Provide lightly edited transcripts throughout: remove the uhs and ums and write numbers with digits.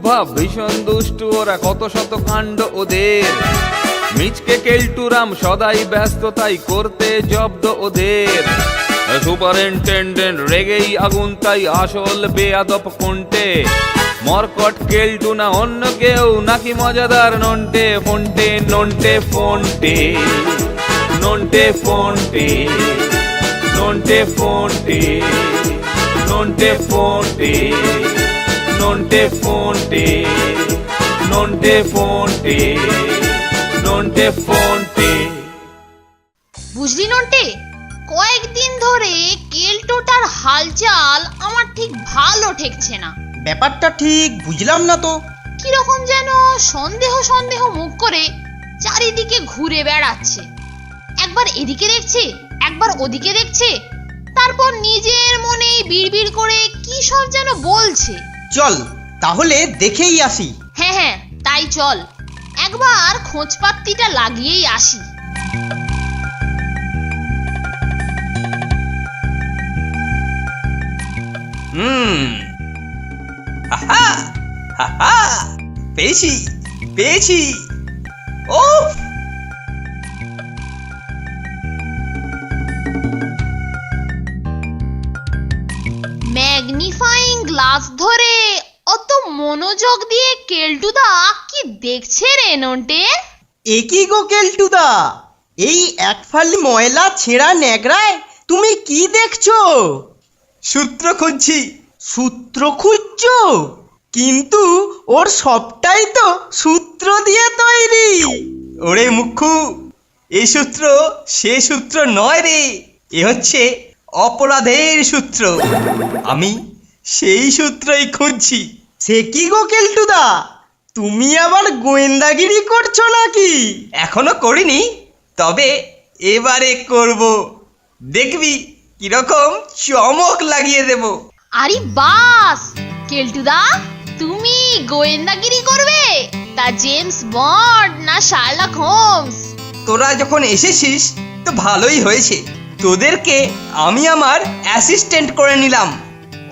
ভাব ভীষণ দুষ্টু ওরা, কত শত কাণ্ড ওদের। মিচকে কেলটুরাম সদাই ব্যস্ত, তাই করতে জব্দ ওদের। সুপারিনটেন্ডেন্ট রেগেই আগুন, তাই আসল বেয়াদব কোনটে। মরকট কেলটু না অন্য কেউ, নাকি মজাদার নন্টে ফোনটে? নন্টে ফোনটে, নন্টে ফোনটে, নন্টে ফোনটে, নন্টে ফোনটে, নন্টে ফোনটে, নন্টে ফোনটে, নন্টে ফোনটে। বুঝলি নন্টে, কয়েকদিন ধরে কেলটোটার হালচাল আমার ঠিক ভালো ঠেকছে না। ব্যাপারটা ঠিক বুঝলাম না তো। কিরকম যেন সন্দেহ সন্দেহ মুখ করে চারিদিকে ঘুরে বেড়াচ্ছে। একবার এদিকে দেখছে, একবার ওদিকে দেখছে, তারপর নিজের মনেই বিড়বিড় করে কি সব যেন বলছে। চল তাহলে দেখেই আসি। হ্যাঁ হ্যাঁ, তাই চল, একবার খোঁজপাত্তিটা লাগিয়েই আসি। হাহা, হাহা, পেয়েছি পেয়েছি। ওফ, ম্যাগনিফাইং গ্লাস ধরে অত মনোযোগ দিয়ে কেলটুদা কি দেখছে রে নন্টে? একই গো কেলটুদা, এই এক ফালি ময়লা ছেঁড়া ন্যাকড়ায় তুমি কি দেখছো? সূত্র খুঁজছি। সূত্র খুঁজছো? কিন্তু ওর সবটাই তো সূত্র দিয়ে তৈরি। ওরে মুখ্যু, এই সূত্র সে সূত্র নয় রে, এ হচ্ছে অপরাধের সূত্র। আমি সেই সূত্রই খুঁজছি। সে কি গো কেলটুদা, তুমি আবার গোয়েন্দাগিরি করছো নাকি? এখনো করিনি, তবে এবারে করব। দেখবি কিরকম চমক লাগিয়ে দেব। আরে বাস কেলটুদা, তুমি গোয়েন্দাগিরি করবে? তা জেমস বন্ড না শার্লক হোমস? তোরা যখন এসেছিস তো ভালোই হয়েছে, তোদেরকে আমি আমার অ্যাসিস্ট্যান্ট করে নিলাম।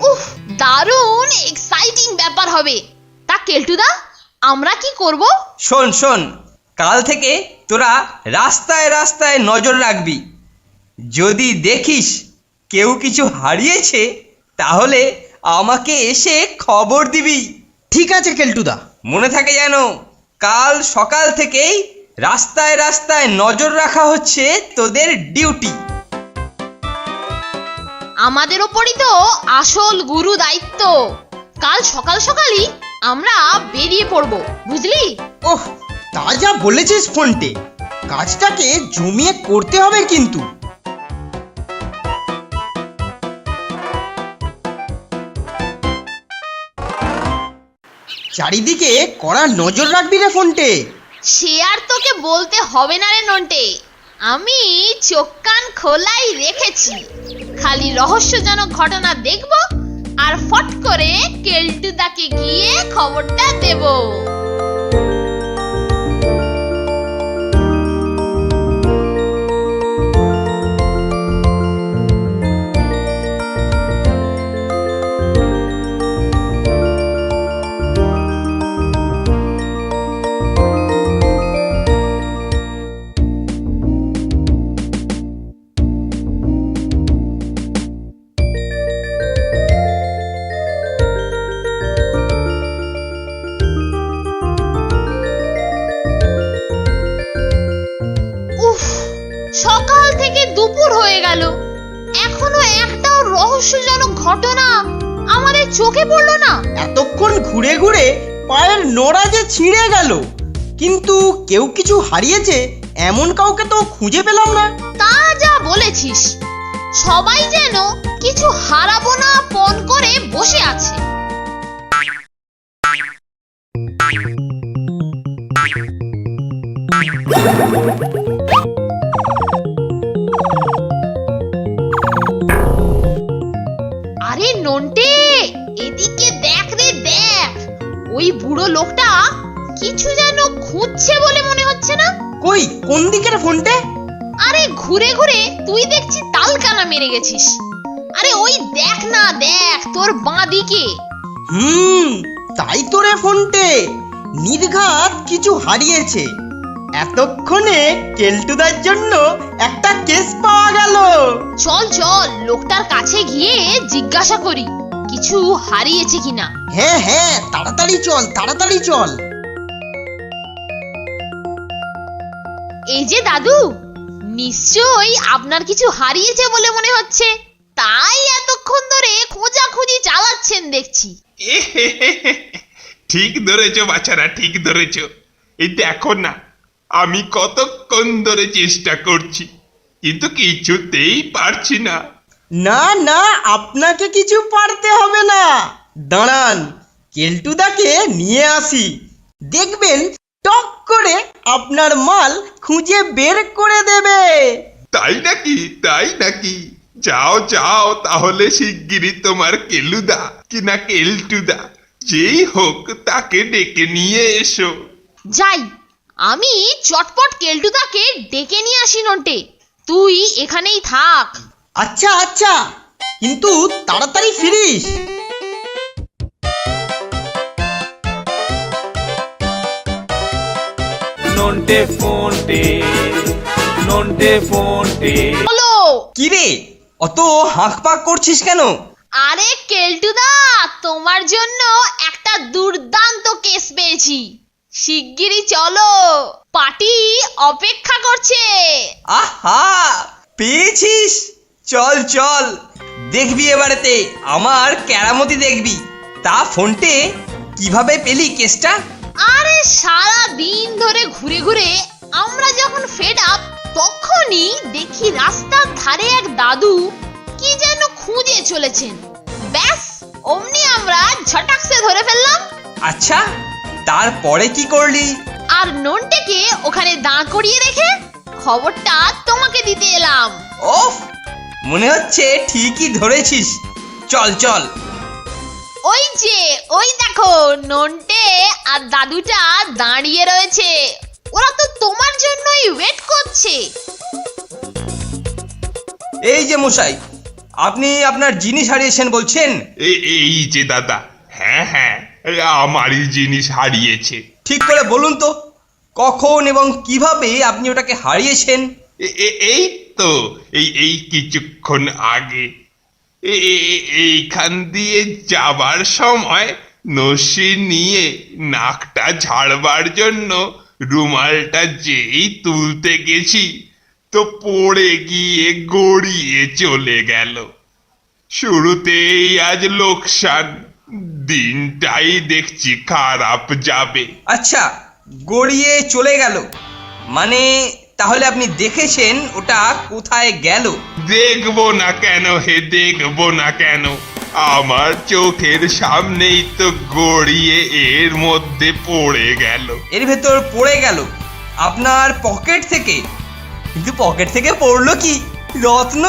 উফ, দারুণ এক্সাইটিং ব্যাপার হবে। তা কেলটুদা, আমরা কি করব? শোন শোন, কাল থেকে তোরা রাস্তায় রাস্তায় নজর রাখবি। যদি দেখিস কেউ কিছু হারিয়েছে, তাহলে আমাকে এসে খবর দিবি। ঠিক আছে কেলটুদা, মনে থাকে যেন। কাল সকাল থেকেই রাস্তায় রাস্তায় নজর রাখা হচ্ছে তোদের ডিউটি। আমাদের ওপরই তো আসল গুরু দায়িত্ব। কাল সকাল সকালই আমরা বেরিয়ে পড়ব, বুঝলি? ওহ, তা যা বলেছিস ফোনটে, কাজটাকে জমিয়ে করতে হবে কিন্তু। চারিদিকে কড়া নজর রাখবি রে ফোনটে। সে আর তোকে বলতে হবে না রে নন্টে, আমি চোখ কান খোলাই রেখেছি। খালি রহস্যজনক ঘটনা দেখব আর ফট করে কেলটুদাকে গিয়ে খবরটা দেব। সকাল থেকে দুপুর হয়ে গেল, এখনো একটাও রহস্যজনক ঘটনা আমাদের চোখে পড়লো না। এতক্ষণ ঘুরে ঘুরে পায়ের নোড়া যে ছিঁড়ে গেল, কিন্তু কেউ কিছু হারিয়েছে এমন কাউকে তো খুঁজে পেলাম না। তা যা বলেছিস, সবাই যেন কিছু হারাবো না পণ করে বসে আছে। আরে নন্টে, এদিকে দেখ রে দেখ, ওই বুড়ো লোকটা কিছু যেন খুঁজছে বলে মনে হচ্ছে না? কই, কোন দিকের ফোনটে? আরে ঘুরে ঘুরে তুই দেখছি তালকানা মেরে গেছিস। আরে ওই দেখ না, দেখ তোর বাঁ দিকে। তাই তো রে ফোনটে, নির্ঘাত কিছু হারিয়েছে। এতক্ষণে কেলটুদার জন্য একটা কেস পাওয়া গেল। চল চল লোকটার কাছে গিয়ে জিজ্ঞাসা করি কিছু হারিয়েছে কিনা। হ্যাঁ হ্যাঁ, তাড়াতাড়ি চল, তাড়াতাড়ি চল। এই যে দাদু, নিশ্চয়ই আপনার কিছু হারিয়েছে বলে মনে হচ্ছে, তাই এতক্ষণ ধরে খোঁজাখুঁজি চালাচ্ছেন দেখছি। ঠিক ধরেছো বাচ্চারা, ঠিক ধরেছো। এই দেখো না, আমি কতক্ষণ ধরে চেষ্টা করছি, কিন্তু কিছুতেই পারছি না। না না, আপনাকে কিছু পারতে হবে না। দাঁড়ান, কেলটুদাকে নিয়ে আসি, দেখবেন টক করে আপনার মাল খুঁজে বের করে দেবে। তাই নাকি? তাই নাকি? যাও যাও, তাহলে শিগগিরই তোমার কেলুদা কিনা কেলটুদা যেই হোক তাকে ডেকে নিয়ে এসো। যাই, আমি চটপট কেলটুদাকে ডেকে নিয়ে আসি নন্টে, তুই এখানেই থাক। আচ্ছা আচ্ছা, কিন্তু তাড়াতাড়ি ফিরিস। নন্টে ফোনটে, নন্টে ফোনটে। বলো। কি রে, অত হাঁক পাক করছিস কেন? আরে কেলটুদা, তোমার জন্য একটা দুর্দান্ত কেস পেয়েছি, শিগগিরই চলো, পার্টি অপেক্ষা করছে। আহা, পেয়েছিস? চল চল, দেখবি এবারেতে আমার কেরামতি দেখবি। তা ফোনটে, কিভাবে পেলি কেসটা? আরে সারা দিন ধরে ঘুরে ঘুরে আমরা যখন ফেড আপ, তখনই দেখি রাস্তার ধারে এক দাদু কি যেন খুঁজে চলেছেন। ব্যাস অমনি আমরা ঝটাকসে ধরে ফেললাম। আচ্ছা, তারপরে কি করলি? আর নন্টেকে ওখানে দাঁড় করিয়ে রেখে খবরটা তোমাকে দিতে এলাম। ওফ, মনে হচ্ছে ঠিকই ধরেছিস। চল চল। ওই যে, ওই দেখো নন্টে আর দাদুটা দাঁড়িয়ে রয়েছে, ওরা তো তোমার জন্যই ওয়েট করছে। এই যে মশাই, আপনি আপনার জিনিস হারিয়েছেন বলছেন? এই যে দাদা, হ্যাঁ হ্যাঁ, আমারই জিনিস হারিয়েছে। ঠিক করে বলুন তো, কখন এবং কিভাবে আপনি ওটাকে হারিয়েছেন? এই তো এই কিছুক্ষণ আগে এইখান দিয়ে যাবার সময় নসি নিয়ে নাকটা ঝাড়বার জন্য রুমালটা যেই তুলতে গেছি, তো পড়ে গিয়ে গড়িয়ে চলে গেল। শুরুতেই আজ লোকসান, দিনটাই দেখছি খারাপ যাবে। আচ্ছা, গড়িয়ে চলে গেল মানে তাহলে আপনি দেখেছেন ওটা কোথায় গেল? দেখবো না কেন হে, দেখবো না কেন? আমার চোখের সামনেই তো গড়িয়ে এর মধ্যে পড়ে গেল। এর ভেতর পড়ে গেল আপনার পকেট থেকে? কিন্তু পকেট থেকে পড়লো কি রত্ন?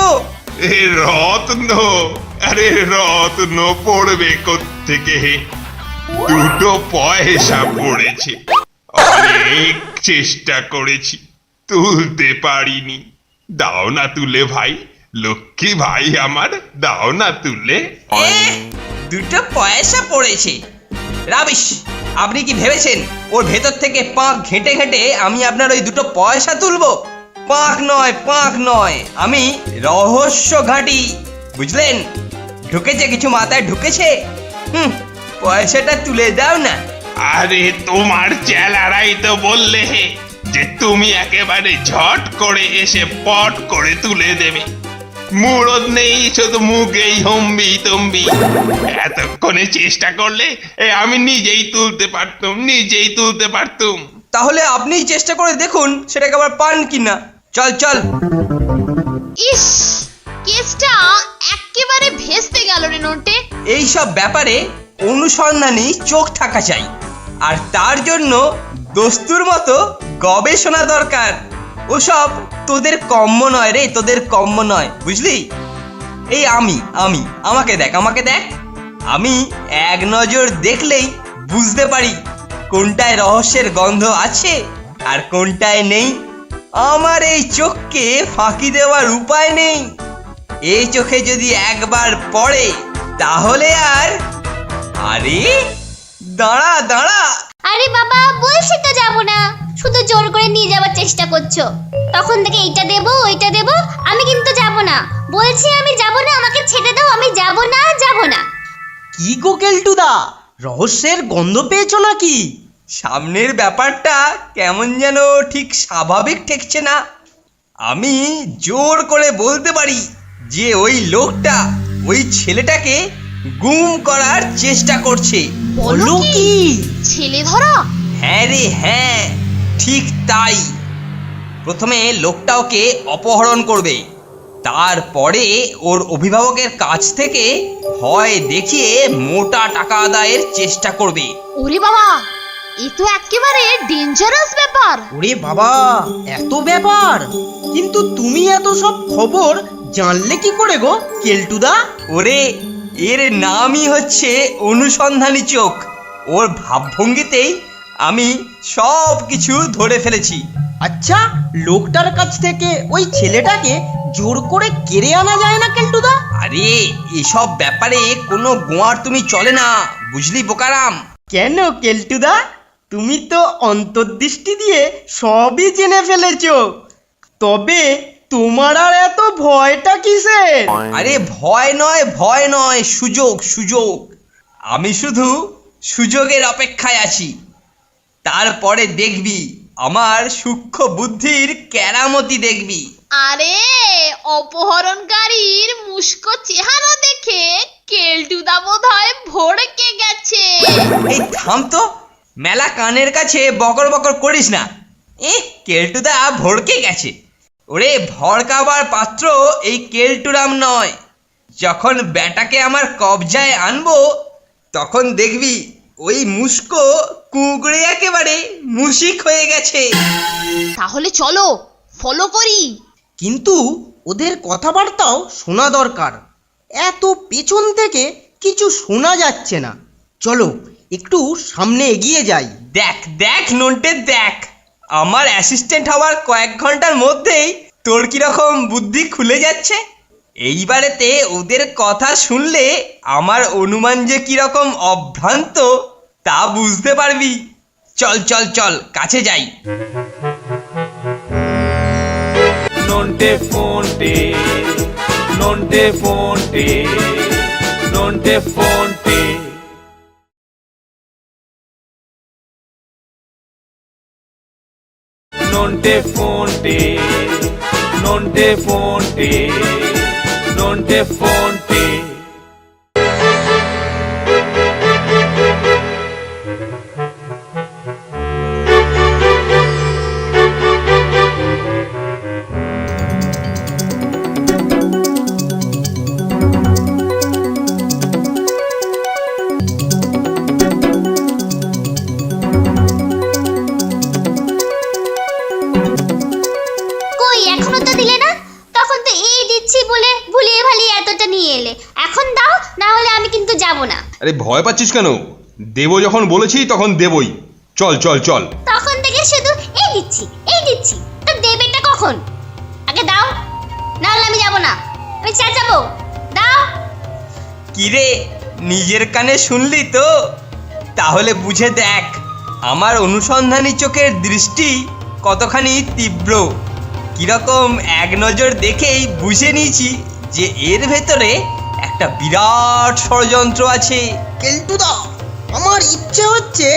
এ রত্ন? আরে রত্ন পড়বে কোত্থেকে হে? দুটো পয়সা পড়েছে, অনেক চেষ্টা করেছি, তুলতে পারিনি। দাও না তুলে ভাই, লক্ষ্মী ভাই আমার, দাও না তুলে। দুটো পয়সা পড়েছে? রাবিশ! আপনি কি ভেবেছেন ওর ভেতর থেকে পাঁক ঘেঁটে ঘেঁটে আমি আপনার ওই দুটো পয়সা তুলবো? পাঁক নয়, পাঁক নয়, আমি রহস্য ঘাঁটি, বুঝলেন? ঢুকেছে কিছু, মাথায় ঢুকেছে। পয়সাটা তুলে দাও না। আরে তোমার চেলারাই তো বললে হে যে তুমি একেবারে ঝট করে এসে পট করে তুলে দেবে। মুরদ নেই, শুধু মুখেই হম্বি তম্বি। এতক্ষণে চেষ্টা করলে আমি নিজেই তুলতে পারতুম, নিজেই তুলতে পারতুম। তাহলে আপনিই চেষ্টা করে দেখুন সেটাকে আবার পান কিনা। চল চল। ইস, কেসটা একেবারে ভেস্তে গেল রে নন্টে। এইসব ব্যাপারে অনুসন্ধানী চোখ থাকা চাই, আর তার জন্য দস্তুর মতো গবেষণা দরকার। ওসব তোদের কম্ম নয় রে, তোদের কম্ম নয়, বুঝলি? এই আমাকে দেখ, আমাকে দেখ। আমি এক নজর দেখলেই বুঝতে পারি কোনটায় রহস্যের গন্ধ আছে আর কোনটায় নেই। আমার এই চোখকে ফাঁকি দেওয়ার উপায় নেই। এই চোখে যদি একবার পড়ে তাহলে আর, আরে দাঁড়া দাঁড়া। আরে বাবা বলছি তো যাব না, শুধু জোর করে নিয়ে যাওয়ার চেষ্টা করছো। তখন থেকে এইটা দেবো ওইটা দেবো, আমি কিন্তু যাব না। বলছি আমি যাব না, আমাকে ছেড়ে দাও, আমি যাব না যাব না। কি গো কেলটুদা, রহস্যের গন্ধ পেয়েছো নাকি? সামনের ব্যাপারটা কেমন যেন ঠিক স্বাভাবিক ঠেকছে না। আমি জোর করে বলতে পারি যে ওই লোকটা ওই ছেলেটাকে গুম করার চেষ্টা করছে। বলো কি? ছেলে ধরা? হ্যাঁ রে হ্যাঁ, ঠিক তাই। প্রথমে লোকটা ওকে অপহরণ করবে, তারপরে ওর অভিভাবকের কাছ থেকে ভয় দেখিয়ে মোটা টাকা আদায়ের চেষ্টা করবে। ওরে বাবা, এ তো একেবারে ডেঞ্জারাস ব্যাপার। ওরে বাবা, এত ব্যাপার! কিন্তু তুমি এত সব খবর জানলে কি করে গো কেলটুদা? ওরে, এর নামই হচ্ছে অনুসন্ধানী চোখ। ওর ভাবভঙ্গিতেই আমি সব কিছু ধরে ফেলেছি। আচ্ছা, লোকটার কাছ থেকে ওই ছেলেটাকে জোর করে কেড়ে আনা যায় না কেলটুদা? আরে এসব ব্যাপারে কোনো গোয়ার তুমি চলে না, বুঝলি বোকারাম? কেন কেলটুদা, তুমি তো অন্তর্দৃষ্টি দিয়ে সবই জেনে ফেলেছো। তবে তোমার আর এত ভয়টা কিসের? আরে ভয় নয়, সুযোগ সুযোগ। আমি শুধু সুযোগের অপেক্ষায় আছি। তারপরে দেখবি আমার সূক্ষ্ম বুদ্ধির কেরামতি দেখবি। আরে অপহরণকারীর মুস্কো চেহারা দেখে কেলটুদা বোধহয় ভড়কে গেছে। এই থাম তো, মেলা কানের কাছে বকর বকর করিস না। কেলটুদা ভড়কে গেছে? ওরে, ভড়কাবার পাত্র এই কেলটুরাম নয়। যখন ব্যাটাকে আমার কবজায় আনবো তখন দেখবি ওই মুস্কো কুঁকড়ে একেবারে মুশিক হয়ে গেছে। তাহলে চলো ফলো করি। কিন্তু ওদের কথাবার্তাও শোনা দরকার। এত পেছন থেকে কিছু শোনা যাচ্ছে না। চলো একটু সামনে এগিয়ে যাই। দেখ দেখ নন্টে দেখ, আমার অ্যাসিস্ট্যান্ট হওয়ার কয়েক ঘন্টার মধ্যেই তোর কিরকম বুদ্ধি খুলে যাচ্ছে। এইবারেতে ওদের কথা শুনলে আমার অনুমান যে কিরকম অভ্রান্ত তা বুঝতে পারবি। চল চল চল, কাছে যাই। নন্টে ফোনটে, নন্টে ফোনটে, নন্টে ফোনটে। নন্টে ফোনটে, নন্টে ফোনটে, নন্টে ফোনটে। কই এখনো তো দিলে না? তখন তো এই দিচ্ছি বলে ভুলিয়ে ভালিয়ে এতটা নিয়ে এলে। এখন দাও, না হলে আমি কিন্তু যাব না। আরে ভয় পাচ্ছিস কেন? দেবো যখন বলেছি তখন দেবই। চল চল চল। তখন থেকে শুধু এই দিচ্ছি, তো দেবেটা কখন? আগে দাও, না হলে আমি যাব না, আমি চেঁচাবো। দাও। কিরে, নিজের কানে শুনলি তো? তাহলে বুঝে দেখ আমার অনুসন্ধানী চোখের দৃষ্টি কতখানি তীব্র। কিরকম এক নজর দেখেই বুঝে নিয়েছি যে এর ভেতরে একটা বিরাট ষড়যন্ত্র আছে। কেলটুদা, আমার ইচ্ছে হচ্ছে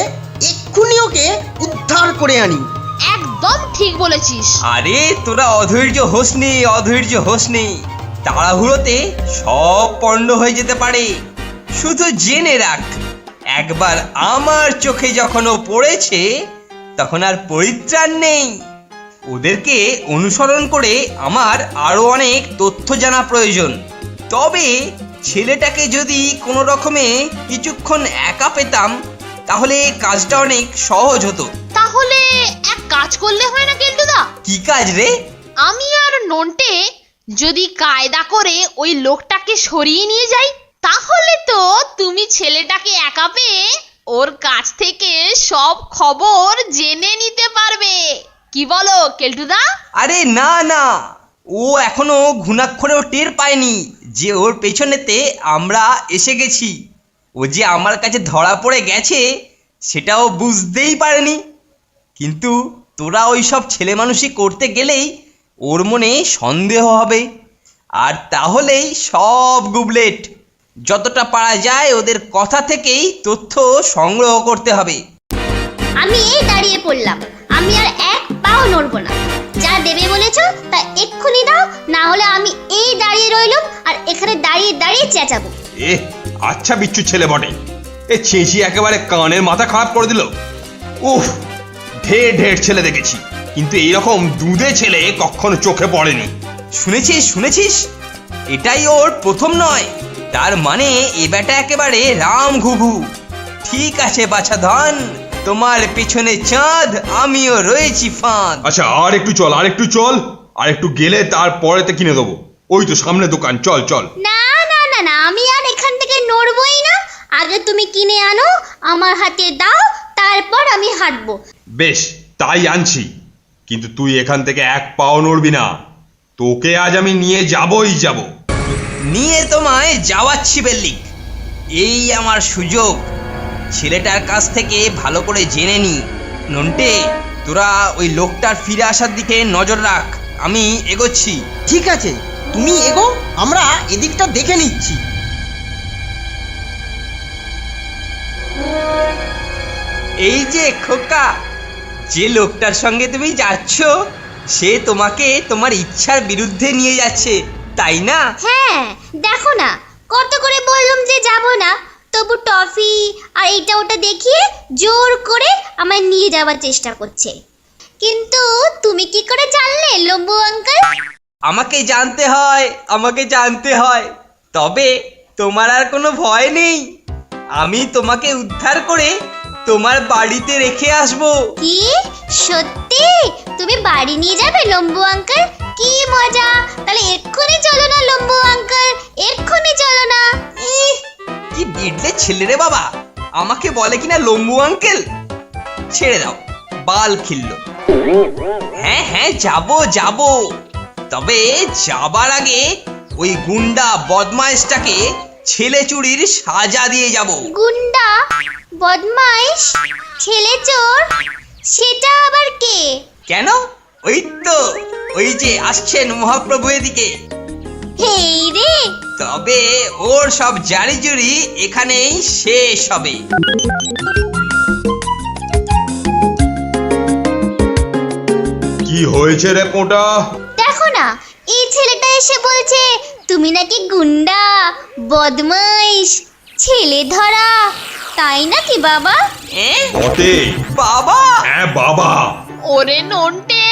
এক্ষুনি ওকে উদ্ধার করে আনি। একদম ঠিক বলেছিস। আরে তোরা অধৈর্য হোস নি। তাড়াহুড়োতে সব পণ্ড হয়ে যেতে পারে। শুধু জেনে রাখ, একবার আমার চোখে যখন ও পড়েছে তখন আর পরিত্রাণ নেই। ওদেরকে অনুসরণ করে আমার আরো অনেক তথ্য জানা প্রয়োজন। তবে ছেলেটাকে যদি কোনো রকমে কিছুক্ষণ একা পেতাম তাহলে কাজটা অনেক সহজ হতো। তাহলে এক কাজ করলে হয় না কেলটুদা? কি কাজ রে? আমি আর নন্টে যদি কায়দা করে ওই লোকটাকে সরিয়ে নিয়ে যাই, তাহলে তো তুমি ছেলেটাকে একা পেয়ে ওর কাছ থেকে সব খবর জেনে নিতে পারবে। কি বলো কেলটুদা? আরে না না, ও এখনো ঘুণাক্ষরেও টের পায়নি যে ওর পেছনেতে আমরা এসে গেছি। ও যে আমার কাছে ধরা পড়ে গেছে সেটাও বুঝতেই পারেনি। কিন্তু তোরা ওই সব ছেলে মানুষই করতে গেলেই ওর মনে সন্দেহ হবে, আর তাহলেই সব গুবলেট। যতটা পারা যায় ওদের কথা থেকেই তথ্য সংগ্রহ করতে হবে। আমি এই দাঁড়িয়ে পড়লাম, আমি আর এক পাও নড়বো না। যা দেবে বলেছো তা এক্ষুনি দাও, না হলে আমি এই দাঁড়িয়ে রইলাম আর এখানে দাঁড়িয়ে দাঁড়িয়ে চেঁচাবো। আচ্ছা বিচ্ছু ছেলে বটে, চেঁচিয়ে একেবারে কানের মাথা খারাপ করে দিল। উফ, ঢের ঢের ছেলে দেখেছি, কিন্তু এইরকম দুধে ছেলে কখনো চোখে পড়েনি। শুনেছিস, এটাই ওর প্রথম নয়। তার মানে এ বেটা একেবারে রাম ঘুঘু। ঠিক আছে বাছা ধন, তোমার পেছনে চাঁদ, আমিও রয়েছি ফাঁদ। আচ্ছা আর একটু চল, আর একটু গেলে তারপরেতে কিনে দেবো। ওই তো সামনে দোকান, চল। না না না না, আমি আর এখান থেকে নড়বই না। আগে তুমি কিনে আনো, আমার হাতে দাও, তারপর আমি হাঁটবো। বেশ, তাই আনছি, কিন্তু তুই এখান থেকে এক পাও নড়বি না। তোকে আজ আমি নিয়ে যাবই যাব। নিয়ে তোমায় যাওয়াচ্ছি বেল্লিক। এই আমার সুযোগ। ছেলেটার কাছ থেকে ভালো করে জেনে নি। নন্টে, তোরা ওই লোকটার ফিরে আসার দিকে নজর রাখ, আমি এগোচ্ছি। ঠিক আছে, তুমি এগো, আমরা এদিকটা দেখে নিচ্ছি। এই যে খোকা, যে লোকটার সঙ্গে তুমি যাচ্ছ সে তোমাকে তোমার ইচ্ছার বিরুদ্ধে নিয়ে যাচ্ছে, তাই না? হ্যাঁ, দেখো না, কত করে বললাম যে যাব না, তবু টফি আর এটা ওটা দেখিয়ে জোর করে আমায় নিয়ে যাওয়ার চেষ্টা করছে। কিন্তু তুমি কি করে জানলে লম্বু আঙ্কেল? আমাকে জানতে হয়, তবে তোমার আর কোনো ভয় নেই। আমি তোমাকে উদ্ধার করে তোমার বাড়িতে রেখে আসবো। কি সত্যি? তুমি বাড়ি নিয়ে যাবে লম্বু আঙ্কেল? কি মজা! তাহলে এক্ষুনি চলো না লম্বু আঙ্কেল, এক্ষুনি চলো না। কি বিড়লে ছেলে রে বাবা, আমাকে বলে কিনা লম্বু আঙ্কেল। ছেড়ে দাও, বাল খিল্ল। হ্যাঁ যাব, তবে যাবার আগে ওই গুন্ডা বদমাইশটাকে ছেলে চুরির সাজা দিয়ে যাব। গুন্ডা, বদমাইশ, ছেলে চোর, সেটা আবার কে? কেন? ওই যে আসছেন মহাপ্রভু এদিকে। হেই রে, তবে ওর সব জারি জুরি এখানেই শেষ হবে। কি হয়েছে রে পোঁটা? দেখো না, এই ছেলেটা এসে বলছে তুমি নাকি গুন্ডা, বদমাইশ, ছেলে ধরা, তাই নাকি বাবা? বটে বাবা! হ্যাঁ বাবা। ওরে নন্টে,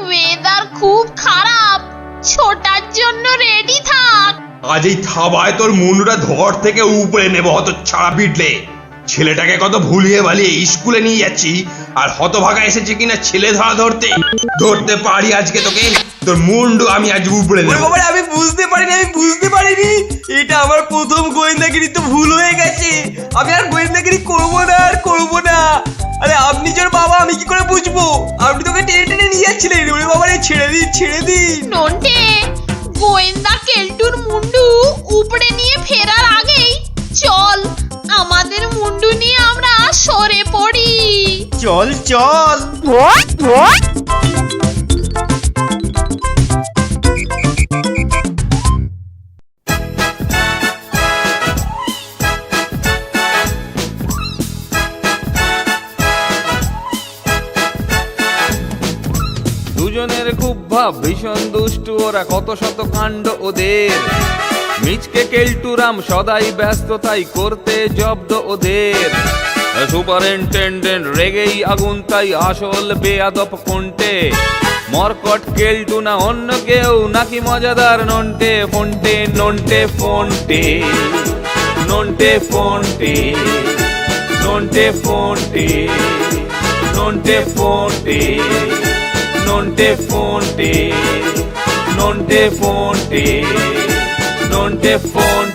ওয়েদার খুব খারাপ, ছোটার জন্য রেডি থাক। আজ এই থাবায় তোর মুন্ডুটা ধর থেকে উপরে নেবো, হত ছাড়া পিটলে। ছেলেটাকে কত ভুলিয়ে ভালিয়ে স্কুলে নিয়ে যাচ্ছি, আর হতভাগা এসেছে কিনা ছেলে ধরতে পারি আজকে তোকে। তোর মুন্ডু আমি আজ উপরে নেবো। আমি বুঝতে পারিনি, এটা আমার প্রথম গোয়েন্দাগিরি, তো ভুল হয়ে গেছে। আমি আর গোয়েন্দাগিরি করবো না। আরে আপনি তোর বাবা, আমি কি করে বুঝবো? আপনি তোকে টেনে নিয়ে যাচ্ছিলেন। ওরে বাবা রে, ছেড়ে দিন। নন্টে, গোয়েন্দা কেলটুর মুন্ডু উপরে নিয়ে ফেরার আগেই চল আমাদের মুন্ডু নিয়ে আমরা সরে পড়ি। চল। দুজনের খুব ভাব, ভীষণ দুষ্টু ওরা, কত শত কাণ্ড ওদের। মিচকে কেলটুরাম সদাই ব্যস্ত, তাই করতে জব্দ ওদের। সুপারিনটেন্ডেন্ট রেগেই আগুন, তাই আসল বেয়াদব কোনটে। মরকট কেলটু না অন্য কেউ, নাকি মজাদার নন্টে ফোনটে। নন্টে ফোনটে, নন্টে ফোনটে, নন্টে ফোনটে, নন্টে ফোনটে, নন্টে ফোনটে, নন্টে ফোনটে, নন্টে ফোনটে।